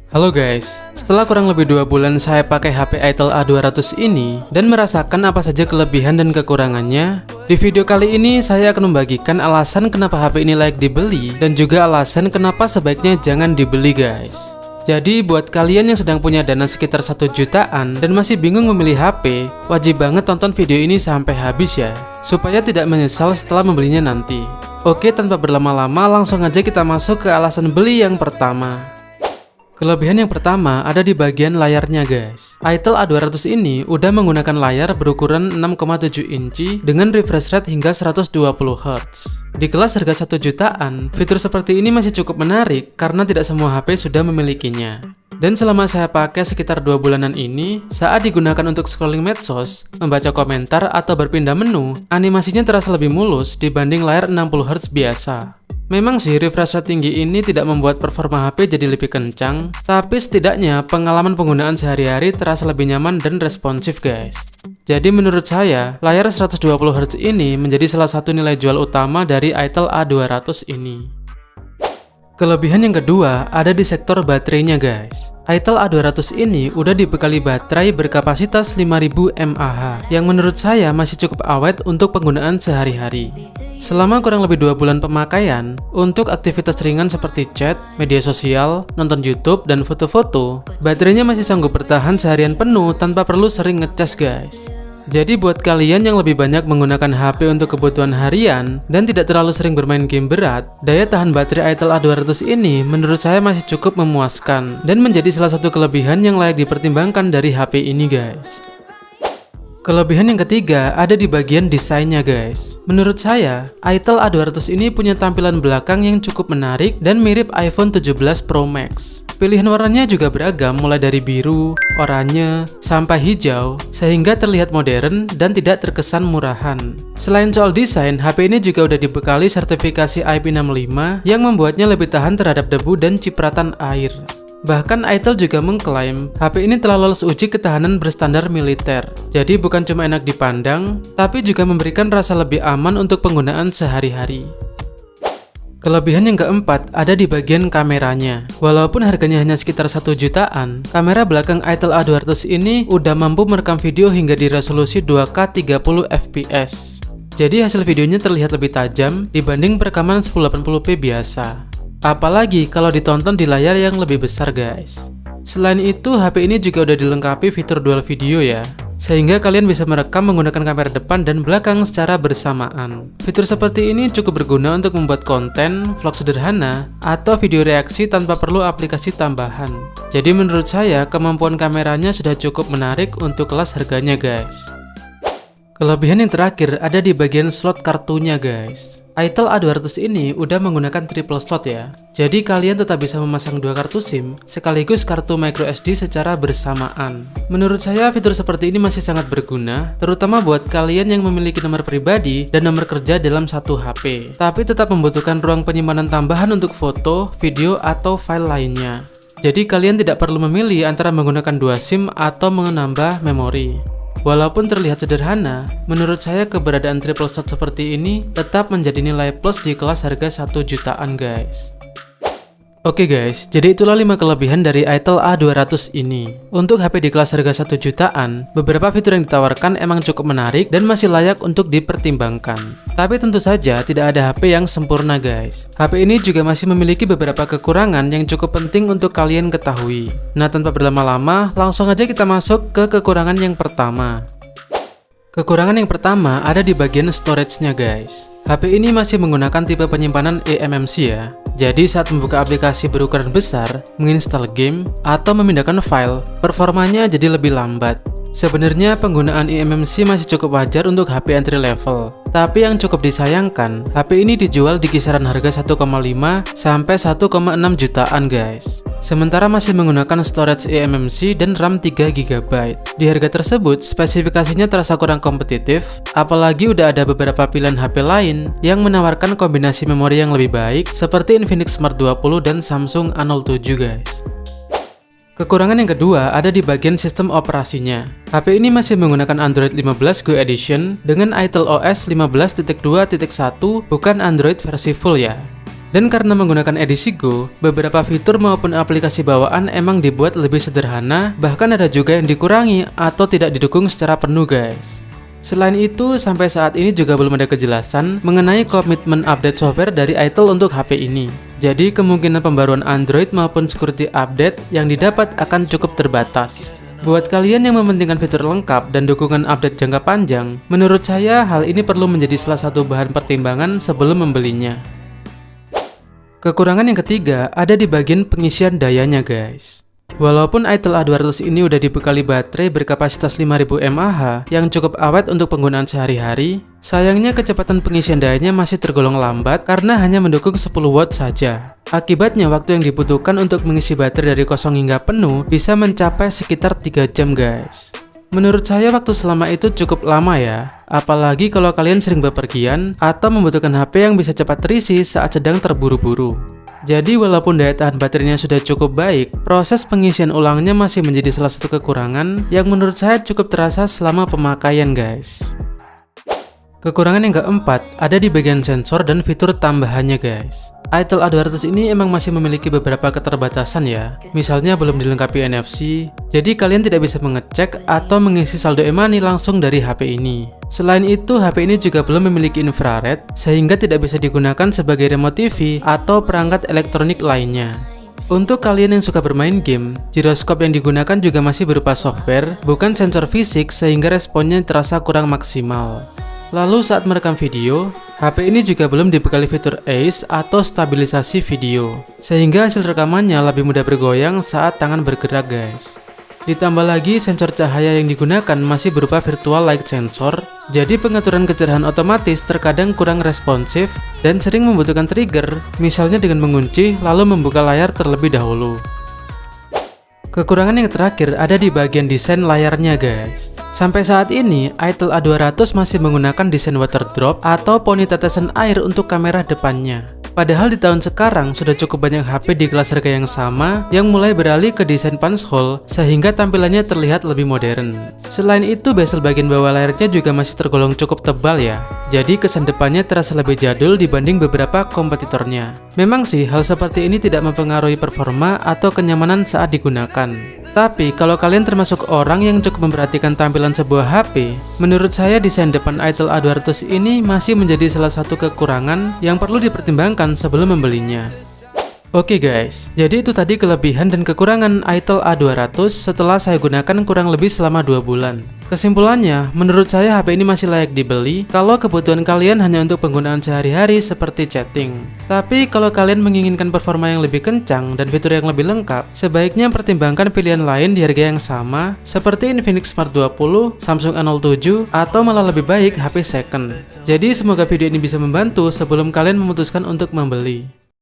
Halo guys, setelah kurang lebih 2 bulan saya pakai HP Itel A200 ini dan merasakan apa saja kelebihan dan kekurangannya, di video kali ini saya akan membagikan alasan kenapa HP ini layak dibeli dan juga alasan kenapa sebaiknya jangan dibeli guys. Jadi buat kalian yang sedang punya dana sekitar 1 jutaan dan masih bingung memilih HP, wajib banget tonton video ini sampai habis ya, supaya tidak menyesal setelah membelinya nanti. Oke, tanpa berlama-lama langsung aja kita masuk ke alasan beli yang pertama. Kelebihan yang pertama ada di bagian layarnya guys. Itel A200 ini udah menggunakan layar berukuran 6,7 inci dengan refresh rate hingga 120Hz. Di kelas harga 1 jutaan, fitur seperti ini masih cukup menarik karena tidak semua HP sudah memilikinya. Dan selama saya pakai sekitar 2 bulanan ini, saat digunakan untuk scrolling medsos, membaca komentar atau berpindah menu, animasinya terasa lebih mulus dibanding layar 60Hz biasa. Memang sih refresh rate tinggi ini tidak membuat performa HP jadi lebih kencang, tapi setidaknya pengalaman penggunaan sehari-hari terasa lebih nyaman dan responsif guys. Jadi menurut saya, layar 120Hz ini menjadi salah satu nilai jual utama dari Itel A200 ini. Kelebihan yang kedua ada di sektor baterainya guys. Itel A200 ini udah dibekali baterai berkapasitas 5000 mAh yang menurut saya masih cukup awet untuk penggunaan sehari-hari. Selama kurang lebih 2 bulan pemakaian, untuk aktivitas ringan seperti chat, media sosial, nonton YouTube, dan foto-foto, baterainya masih sanggup bertahan seharian penuh tanpa perlu sering ngecas guys. Jadi buat kalian yang lebih banyak menggunakan HP untuk kebutuhan harian dan tidak terlalu sering bermain game berat, daya tahan baterai Itel A200 ini menurut saya masih cukup memuaskan dan menjadi salah satu kelebihan yang layak dipertimbangkan dari HP ini guys. Kelebihan yang ketiga ada di bagian desainnya guys. Menurut saya, Itel A200 ini punya tampilan belakang yang cukup menarik dan mirip iPhone 17 Pro Max. Pilihan warnanya juga beragam mulai dari biru, oranye, sampai hijau, sehingga terlihat modern dan tidak terkesan murahan. Selain soal desain, HP ini juga udah dibekali sertifikasi IP65 yang membuatnya lebih tahan terhadap debu dan cipratan air. Bahkan Itel juga mengklaim HP ini telah lolos uji ketahanan berstandar militer. Jadi bukan cuma enak dipandang, tapi juga memberikan rasa lebih aman untuk penggunaan sehari-hari. Kelebihan yang keempat ada di bagian kameranya. Walaupun harganya hanya sekitar 1 jutaan, kamera belakang Itel A200 ini udah mampu merekam video hingga di resolusi 2K 30fps. Jadi hasil videonya terlihat lebih tajam dibanding perekaman 1080p biasa. Apalagi kalau ditonton di layar yang lebih besar guys. Selain itu, HP ini juga udah dilengkapi fitur dual video ya, sehingga kalian bisa merekam menggunakan kamera depan dan belakang secara bersamaan. Fitur seperti ini cukup berguna untuk membuat konten, vlog sederhana, atau video reaksi tanpa perlu aplikasi tambahan. Jadi menurut saya, kemampuan kameranya sudah cukup menarik untuk kelas harganya guys. Kelebihan yang terakhir ada di bagian slot kartunya guys. Itel A200 ini udah menggunakan triple slot ya. Jadi kalian tetap bisa memasang 2 kartu SIM sekaligus kartu microSD secara bersamaan. Menurut saya fitur seperti ini masih sangat berguna, terutama buat kalian yang memiliki nomor pribadi dan nomor kerja dalam satu HP. Tapi tetap membutuhkan ruang penyimpanan tambahan untuk foto, video, atau file lainnya. Jadi kalian tidak perlu memilih antara menggunakan 2 SIM atau menambah memori. Walaupun terlihat sederhana, menurut saya keberadaan triple slot seperti ini tetap menjadi nilai plus di kelas harga 1 jutaan guys. Oke guys, jadi itulah 5 kelebihan dari Itel A200 ini. Untuk HP di kelas harga 1 jutaan, beberapa fitur yang ditawarkan emang cukup menarik dan masih layak untuk dipertimbangkan. Tapi tentu saja tidak ada HP yang sempurna guys. HP ini juga masih memiliki beberapa kekurangan yang cukup penting untuk kalian ketahui. Nah, tanpa berlama-lama, langsung aja kita masuk ke kekurangan yang pertama. Kekurangan yang pertama ada di bagian storage-nya guys. HP ini masih menggunakan tipe penyimpanan eMMC ya. Jadi saat membuka aplikasi berukuran besar, menginstal game, atau memindahkan file, performanya jadi lebih lambat. Sebenarnya penggunaan eMMC masih cukup wajar untuk HP entry level. Tapi yang cukup disayangkan, HP ini dijual di kisaran harga 1,5 sampai 1,6 jutaan guys. Sementara masih menggunakan storage eMMC dan RAM 3 GB. Di harga tersebut, spesifikasinya terasa kurang kompetitif, apalagi udah ada beberapa pilihan HP lain yang menawarkan kombinasi memori yang lebih baik seperti Infinix Smart 20 dan Samsung A07 guys. Kekurangan yang kedua ada di bagian sistem operasinya. HP ini masih menggunakan Android 15 Go Edition dengan Itel OS 15.2.1, bukan Android versi full ya. Dan karena menggunakan edisi Go, beberapa fitur maupun aplikasi bawaan emang dibuat lebih sederhana, bahkan ada juga yang dikurangi atau tidak didukung secara penuh guys. Selain itu, sampai saat ini juga belum ada kejelasan mengenai komitmen update software dari Itel untuk HP ini. Jadi kemungkinan pembaruan Android maupun security update yang didapat akan cukup terbatas. Buat kalian yang mementingkan fitur lengkap dan dukungan update jangka panjang, menurut saya hal ini perlu menjadi salah satu bahan pertimbangan sebelum membelinya. Kekurangan yang ketiga ada di bagian pengisian dayanya guys. Walaupun Itel A200 ini udah dibekali baterai berkapasitas 5000 mAh yang cukup awet untuk penggunaan sehari-hari, sayangnya kecepatan pengisian dayanya masih tergolong lambat karena hanya mendukung 10 watt saja. Akibatnya waktu yang dibutuhkan untuk mengisi baterai dari kosong hingga penuh bisa mencapai sekitar 3 jam guys. Menurut saya waktu selama itu cukup lama ya, apalagi kalau kalian sering bepergian atau membutuhkan HP yang bisa cepat terisi saat sedang terburu-buru. Jadi walaupun daya tahan baterainya sudah cukup baik, proses pengisian ulangnya masih menjadi salah satu kekurangan yang menurut saya cukup terasa selama pemakaian guys. Kekurangan yang keempat ada di bagian sensor dan fitur tambahannya guys. Itel A200 ini emang masih memiliki beberapa keterbatasan ya, misalnya belum dilengkapi NFC, jadi kalian tidak bisa mengecek atau mengisi saldo e-money langsung dari HP ini. Selain itu, HP ini juga belum memiliki infrared, sehingga tidak bisa digunakan sebagai remote TV atau perangkat elektronik lainnya. Untuk kalian yang suka bermain game, giroskop yang digunakan juga masih berupa software, bukan sensor fisik sehingga responnya terasa kurang maksimal. Lalu saat merekam video, HP ini juga belum dibekali fitur ACE atau stabilisasi video, sehingga hasil rekamannya lebih mudah bergoyang saat tangan bergerak guys. Ditambah lagi sensor cahaya yang digunakan masih berupa virtual light sensor, jadi pengaturan kecerahan otomatis terkadang kurang responsif dan sering membutuhkan trigger, misalnya dengan mengunci lalu membuka layar terlebih dahulu. Kekurangan yang terakhir ada di bagian desain layarnya guys. Sampai saat ini, Itel A200 masih menggunakan desain water drop atau poni tetesan air untuk kamera depannya. Padahal di tahun sekarang sudah cukup banyak HP di kelas harga yang sama yang mulai beralih ke desain punch hole sehingga tampilannya terlihat lebih modern. Selain itu, bezel bagian bawah layarnya juga masih tergolong cukup tebal ya. Jadi kesan depannya terasa lebih jadul dibanding beberapa kompetitornya. Memang sih hal seperti ini tidak mempengaruhi performa atau kenyamanan saat digunakan. Tapi kalau kalian termasuk orang yang cukup memperhatikan tampilan sebuah HP, menurut saya desain depan Itel A200 ini masih menjadi salah satu kekurangan yang perlu dipertimbangkan sebelum membelinya. Oke guys, jadi itu tadi kelebihan dan kekurangan Itel A200 setelah saya gunakan kurang lebih selama 2 bulan. Kesimpulannya, menurut saya HP ini masih layak dibeli kalau kebutuhan kalian hanya untuk penggunaan sehari-hari seperti chatting. Tapi kalau kalian menginginkan performa yang lebih kencang dan fitur yang lebih lengkap, sebaiknya pertimbangkan pilihan lain di harga yang sama seperti Infinix Smart 20, Samsung A07, atau malah lebih baik HP second. Jadi semoga video ini bisa membantu sebelum kalian memutuskan untuk membeli.